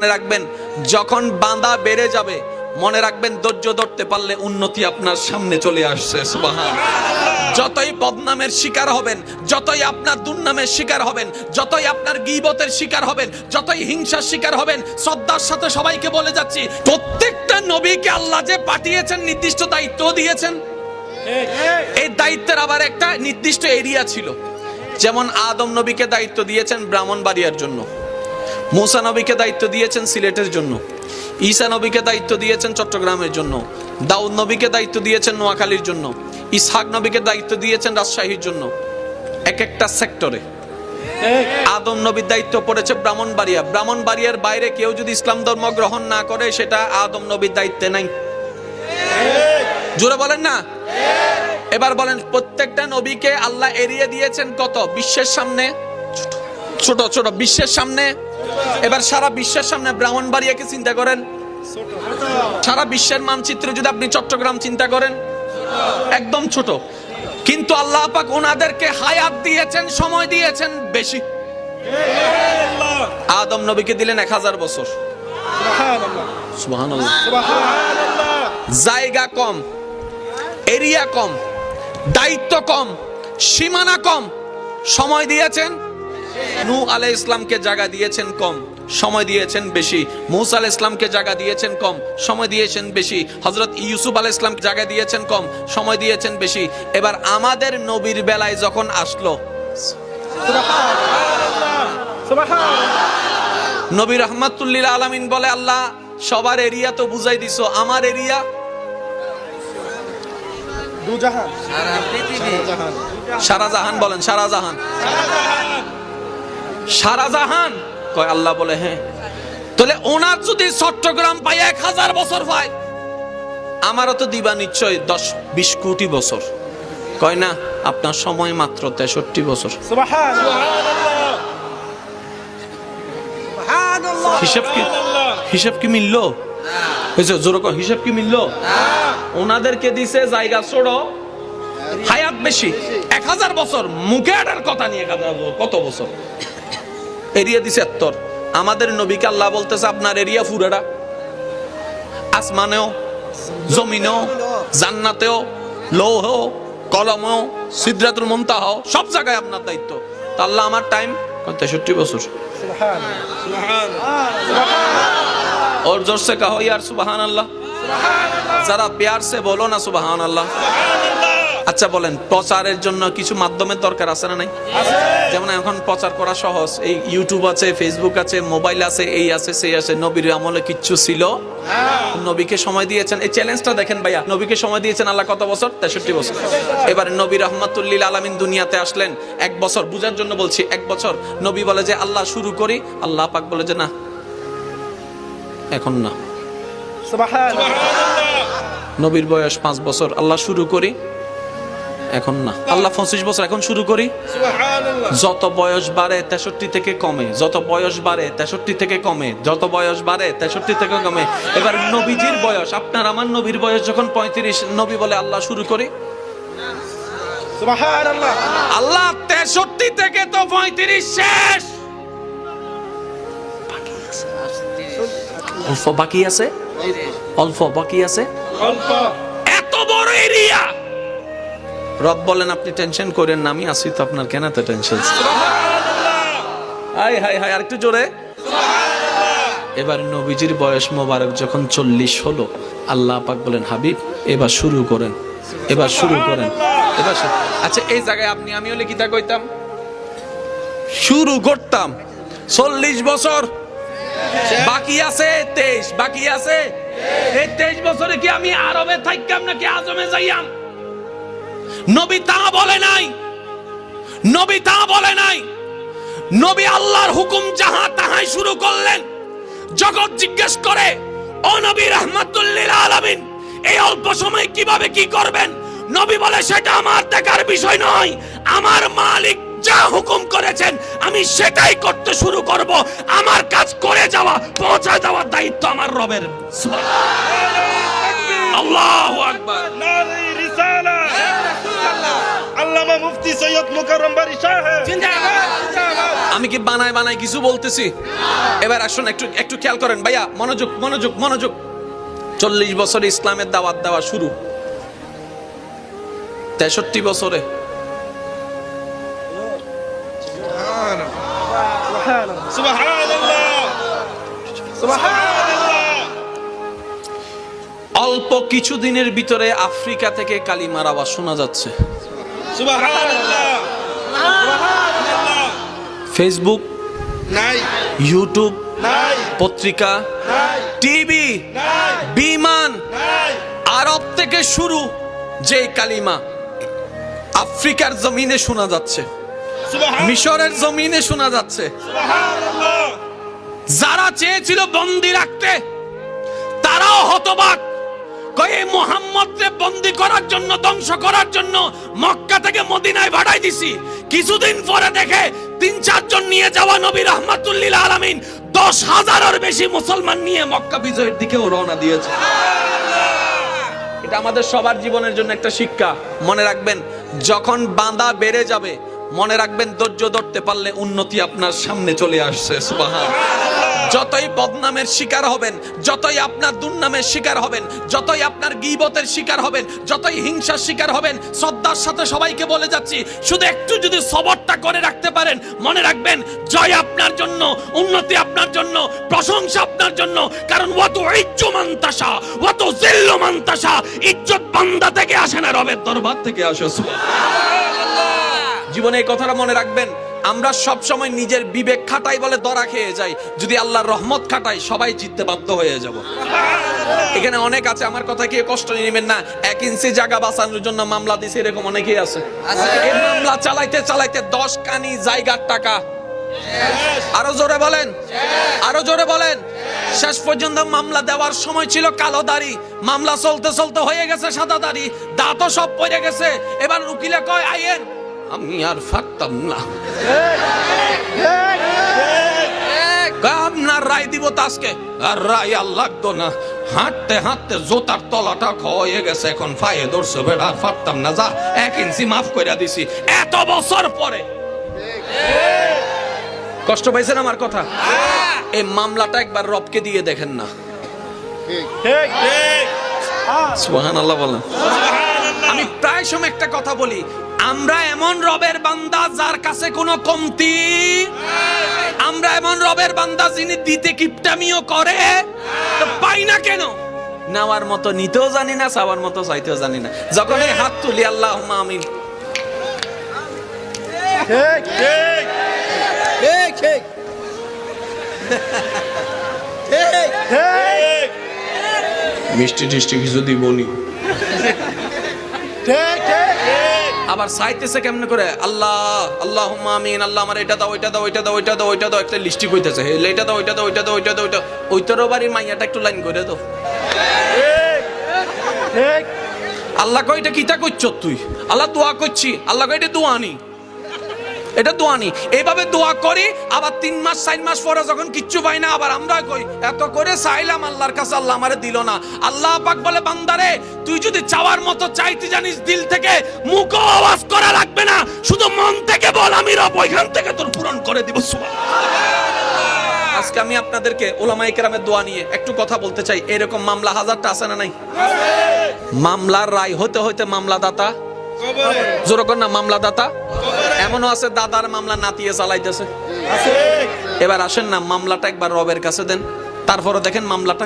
মনে রাখবেন, যখন বাঁধা বেড়ে যাবে মনে রাখবেন ধৈর্য ধরতে পারলে উন্নতি আপনার সামনে চলে আসছে। সুবহানাল্লাহ। যতই বদনামের শিকার হবেন, যতই আপনার দুর্নামের শিকার হবেন, যতই আপনার গীবতের শিকার হবেন, যতই হিংসার শিকার হবেন, শ্রদ্ধার সাথে সবাইকে বলে যাচ্ছি, প্রত্যেকটা নবীকে আল্লাহ যে পাঠিয়েছেন নির্দিষ্ট দায়িত্ব দিয়েছেন। এই দায়িত্বের আবার একটা নির্দিষ্ট এরিয়া ছিল। যেমন আদম নবীকে দায়িত্ব দিয়েছেন ব্রাহ্মণবাড়িয়ার জন্য, মুসা নবীকে দায়িত্ব দিয়েছেন সিলেটের জন্য, ঈসা নবীকে দায়িত্ব দিয়েছেন চট্টগ্রামের জন্য, দাউদ নবীকে দায়িত্ব দিয়েছেন নোয়াখালীর জন্য, ইসহাক নবীকে দায়িত্ব দিয়েছেন রাজশাহীর জন্য। এক একটা সেক্টরে আদম নবীর দায়িত্ব পড়েছে ব্রাহ্মণবাড়িয়া। ব্রাহ্মণবাড়িয়ার বাইরে কেউ যদি ইসলাম ধর্ম গ্রহণ না করে সেটা আদম নবীর দায়িত্বে নাই। জোরে বলেন না। এবার বলেন, প্রত্যেকটা নবীকে আল্লাহ এরিয়ে দিয়েছেন কত? বিশ্বের সামনে ছোট ছোট, বিশ্বের সামনে। এবার সারা বিশ্বের সামনে ব্রাহ্মণবাড়িয়াকে চিন্তা করেন, সারা বিশ্বের মানচিত্রে যদি আপনি চট্টগ্রাম চিন্তা করেন, একদম ছোট। কিন্তু আল্লাহ পাক ওনাদেরকে হায়াত দিয়েছেন, সময় দিয়েছেন বেশি। আদম নবীকে দিলেন 1000 বছর। সুবহানাল্লাহ। জায়গা কম, এরিয়া কম, দায়িত্ব কম, সীমানা কম, সময় দিয়েছেন। নূহ আলাইহিস সালামকে জায়গা দিয়েছেন কম, সময় দিয়েছেন বেশি। মূসা আলাইহিস সালামকে জায়গা দিয়েছেন কম, সময় দিয়েছেন বেশি। হযরত ইউসুফ আলাইহিস সালামকে জায়গা দিয়েছেন কম, সময় দিয়েছেন বেশি। এবার আমাদের নবীর বেলায় যখন আসলো, সুবহানাল্লাহ সুবহানাল্লাহ, নবী রাহমাতুল লিল আলামিন বলে, আল্লাহ সবার এরিয়া তো বুঝাই দিছো, আমার এরিয়া দুজাহান, সারা পৃথিবী, সারা জাহান। বলেন সারা জাহান, সারা জাহান কয় আল্লাহ বলে হ্যাঁ। তাহলে ওনার যদি চট্টগ্রাম পায় 1000 বছর পায়, আমারও তো দিবা নিশ্চয় 10-20 কোটি বছর। কয় না, আপনার সময় মাত্র 63 বছর। হিসাব কি মিললো? জোর কর, হিসাব কি মিললো? ওনাদেরকে দিছে জায়গা ছোট, হায়াত বেশি, 1000 বছর। মুখে আটার কথা নিয়ে কত বছর এরিয়া দিছে 70। আমাদের নবীকে আল্লাহ বলতেছে আপনার এরিয়া পুরাটা, আসমানেও, জমিনেও, জান্নাতেও, লৌহ কলমেও, সিদরাতুল মুনতাহা, সব জায়গায় আপনার দায়িত্ব। তা আল্লাহ আমার টাইম 63 বছর। और जोर से कहो यार सुबहान अल्लाह, जरा प्यार से बोलो ना सुबहान अल्लाह। আচ্ছা বলেন, প্রচারের জন্য কিছু মাধ্যমের দরকার আছে না নাই? যেমন এখন প্রচার করা সহজ, এই ইউটিউব আছে, ফেসবুক আছে, মোবাইল আছে, এই আছে সেই আছে। নবীর আমলে কিচ্ছু ছিল? নবীকে সময় দিয়েছেন। এই চ্যালেঞ্জটা দেখেন ভাইয়া, নবীকে সময় দিয়েছেন আল্লাহ কত বছর? 63 বছর। এবারে নবী রাহমাতুল লিল আলামিন দুনিয়াতে আসলেন 1 বছর, বুঝার জন্য বলছি 1 বছর। নবী বলে যে আল্লাহ শুরু করি, আল্লাহ পাক বলে যে না এখন না। সুবহানাল্লাহ। নবীর বয়স 5 বছর, আল্লাহ শুরু করি, এখন না। আল্লাহ 25 বছর, এখন শুরু করি। সুবহানাল্লাহ। যত বয়স বাড়ে 63 থেকে কমে, যত বয়স বাড়ে 63 থেকে কমে, যত বয়স বাড়ে 63 থেকে কমে। এবার নবীজির বয়স, আপনার আমার নবীর বয়স যখন 35, নবী বলে আল্লাহ শুরু করি। সুবহানাল্লাহ। আল্লাহ 63 থেকে তো 35 শেষ, অল্প বাকি আছে, অল্প বাকি আছে, অল্প। এত বড় এরিয়া। রব বলেন আপনি টেনশন করেন না, আমি আছি তো আপনার, কেন এত টেনশন? হাই হাই হাই, আরেকটু জোরে। এবার নবীজির বয়স মোবারক যখন 40 হলো, আল্লাহ পাক বলেন হাবিব এবার শুরু করেন, এবার শুরু করেন, এবার। আচ্ছা এই জায়গায় আপনি আমি হলে কি তা কইতাম? শুরু করতাম। 40 বছর বাকি আছে, 23 বাকি আছে। এই 23 বছরে কি আমি আরবে থাকতাম নাকি আজমে যাইয়াম? নবী তা বলে নাই, নবী তা বলে নাই। নবী আল্লাহর হুকুম যাহা তাহাই শুরু করলেন। জগৎ জিজ্ঞেস করে, ও নবী রাহমাতুল লিল আলামিন, এই অল্প সময় কিভাবে কি করবেন? নবী বলে সেটা আমার দেখার বিষয় নয়, আমার মালিক যা হুকুম করেছেন আমি সেটাই করতে শুরু করব। আমার কাজ করে যাওয়া, পৌঁছে যাওয়ার দায়িত্ব আমার রবের। সুবহানাল্লাহ, আল্লাহু আকবার। নারী রিসালা, আল্লাহ আল্লামা মুফতি সৈয়দ মুকাররম বারী সাহেব জিন্দাবাদ জিন্দাবাদ। আমি কি বানায় কিছু বলতেছি? এবার আসুন একটু খেয়াল করেন ভাইয়া, মনোযোগ মনোযোগ মনোযোগ। 40 বছরে ইসলামের দাওয়াত দেওয়া শুরু, 63 বছরে সুবহানাল্লাহ সুবহানাল্লাহ। অল্প কিছু দিনের ভিতরে আফ্রিকা থেকে কালিমার আওয়াজ শোনা যাচ্ছে। সুবহানাল্লাহ সুবহানাল্লাহ। ফেসবুক নাই ইউটিউব নাই পত্রিকা নাই টিভি নাই বিমান নাই। আরব থেকে শুরু যে কালিমা আফ্রিকার জমিনে শোনা যাচ্ছে, সুবহানাল্লাহ মিশরের জমিনে শোনা যাচ্ছে। সুবহানাল্লাহ। যারা চেয়েছিল বন্দি রাখতে তারাও হতবাক। কয়ে মুহাম্মদকে বন্দি করার জন্য, ধ্বংস করার জন্য মক্কা থেকে মদিনায় পাঠাই দিছি। কিছুদিন পরে দেখে 3-4 জন নিয়ে যাওয়া নবী রাহমাতুল লিল আলামিন 10,000-এর বেশি মুসলমান নিয়ে মক্কা বিজয়ের দিকেও রওনা দিয়েছে। এটা আমাদের সবার জীবনের জন্য একটা শিক্ষা। মনে রাখবেন, যখন বাঁধা বেড়ে যাবে, মনে রাখবেন ধৈর্য ধরতে পারলে উন্নতি আপনার সামনে চলে আসছে। সুবহানাল্লাহ। যতই বদনামের শিকার হবেন, যতই আপনার দুর্নামের শিকার হবেন, যতই আপনার গীবতের শিকার হবেন, যতই হিংসার শিকার হবেন, শ্রদ্ধার সাথে সবাইকে বলে যাচ্ছি, শুধু একটু যদি সবরটা করে রাখতে পারেন, মনে রাখবেন জয় আপনার জন্য, উন্নতি আপনার জন্য, প্রশংসা আপনার জন্য। কারণ ওয়াতু ইজ্জু মান তাশা ওয়াতু জিল্লু মান তাশা। ইজ্জত বান্দা থেকে আসে না, রবের দরবার থেকে আসে। সুবহানাল্লাহ। জীবনে এই কথাটা মনে রাখবেন। আমরা সব সময় নিজের বিবেক খাটাই বলে ধরা খেয়ে যাই, যদি আল্লাহর রহমত খাটাই সবাই জিততে বাধ্য হয়ে যাব। এখানে অনেক আছে, আমার কথা কি কষ্ট নেবেন না। 1 ইঞ্চি জায়গা বাঁচানোর জন্য মামলা দিছে, এরকম অনেকেই আছে। এই মামলা চালাইতে চালাইতে 10 কানি জায়গার টাকা। আরো জোরে বলেন, আরো জোরে বলেন। শেষ পর্যন্ত মামলা দেওয়ার সময় ছিল কালো দাড়ি, মামলা চলতে চলতে হয়ে গেছে সাদা দাড়ি, দাঁতও সব পড়ে গেছে। এবার উকিলে কয় আইয়েন, আমি আর পারতাম না, আপনার রায় দিব তো আজকে। আর রায় আর লাগতো না, হাঁটতে হাঁটতে জোতার তলাটা ক্ষয়ে গেছে, এখন পায়ে ধরছে, বেড়া আর পারতাম না, যা 1 ইঞ্চি মাফ করে দিছি। এত বছর পরে কষ্ট পাইছেন আমার কথা? এই মামলাটা একবার রবকে দিয়ে দেখেন না। ঠিক ঠিক সুবহানাল্লাহ বলেন। আমি প্রায় সময় একটা কথা বলি, আমরা এমন রবের বান্দা যার কাছে কোনো কমতি, আমরা এমন রবের বান্দা যিনি দিতে কিপটামিও করে, তো পাই না কেন? নেওয়ার মতো নিতেও জানি না, চাওয়ার মতো চাইতেও জানি না। যখন এই হাত তুলি আল্লাহুম্মা আমিন, ঠিক ঠিক ঠিক ঠিক ঠিক ঠিক মিষ্টি টিষ্টি কিছু দিবনি। ঠিক ঠিক। আবার চাইতেছে কেমনে করে, আল্লাহ আল্লাহুম্মা আমিন, আল্লাহ আমার এটা দাও, ওইটা দাও, ওইটা দাও, ওইটা দাও, ওইটা দাও, একটা লিস্টি কইতেছে, হে এটা দাও, ওইটা দাও, ওইটা দাও, ওইটা দাও, ওইটা। ওইটারও বাড়ির মাইয়াটা একটু লাইন করে দাও। ঠিক আল্লাহ কই এটা কিতা করছ তুই? আল্লাহ দোয়া করছি। আল্লাহ কই এটা দোয়া নি, এটা দোয়া নি। এইভাবে দোয়া করি, আবার 3 মাস 4 মাস পরে যখন কিচ্ছু পাই না, আবার আমরা কই এত করে চাইলাম আল্লাহর কাছে, আল্লাহ আমারে দিল না। আল্লাহ পাক বলে, বান্দারে তুই যদি চাওয়ার মতো চাইতে জানিস, দিল থেকে মুখে আওয়াজ করা লাগবে না, শুধু মন থেকে বল, আমি রব ওইখান থেকে তোর পূরণ করে দিব। সুবহানাল্লাহ। আজকে আমি আপনাদেরকে ওলামায়ে কেরামের দোয়া নিয়ে একটু কথা বলতে চাই। এরকম মামলা হাজারটা আছে না নাই? মামলার রায় হতে হতে মামলাদাতা কবরে জোরকর না, মামলাদাতা এমনও আছে দাদার মামলা নাতিয়ে চালাইতেছে। আছে। এবার আসেন না, মামলাটা একবার রবের কাছে দেন, তারপরে দেখেন মামলাটা